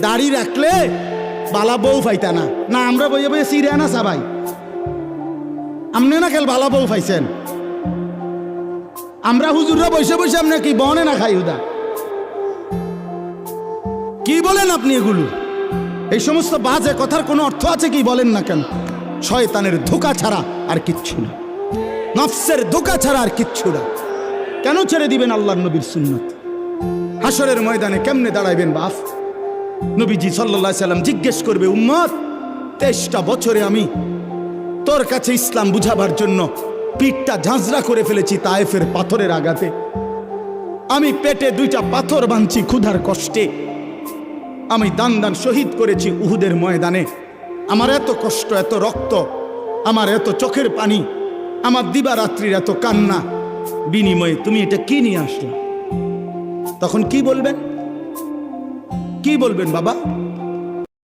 দাড়ি রাখলে বালা বউ পাইতা না। না আমরা বইয়ে বইয়ে সিরে না সবাই, আপনি না খেল বালা বউ পাইছেন। আমরা হুজুররা বসে বসে আপনি কি বনে না খাই উদা? কি বলেন আপনি এগুলো? এই সমস্ত বাজে কথার কোনো অর্থ আছে কি বলেন না কেন? শয়তানের ধোঁকা ছাড়া আর কিচ্ছু না, নফসের ধোঁকা ছাড়া আর কিচ্ছু না। কেন ছেড়ে দিবেন আল্লাহর নবীর সুন্নত? হাসরের ময়দানে কেমনে দাঁড়াইবেন বাপ? নবীজি সাল্লাল্লাহু আলাইহি সাল্লাম জিজ্ঞেস করবে, উম্মত 23টা বছরে আমি তোর কাছে ইসলাম বুঝাবার জন্য পিঠটা ঝাঁঝরা করে ফেলেছি তায়েফের পাথরের আঘাতে। আমি পেটে 2টা পাথর বাঁধছি ক্ষুধার কষ্টে। আমি দান দান শহীদ করেছি উহুদের ময়দানে। আমার এত কষ্ট, এত রক্ত, আমার এত চোখের পানি, আমার দিবারাত্রির এত কান্না, বিনিময়ে তুমি এটা কি নিয়ে আসলে? তখন কি বলবেন? কি বলবেন বাবা?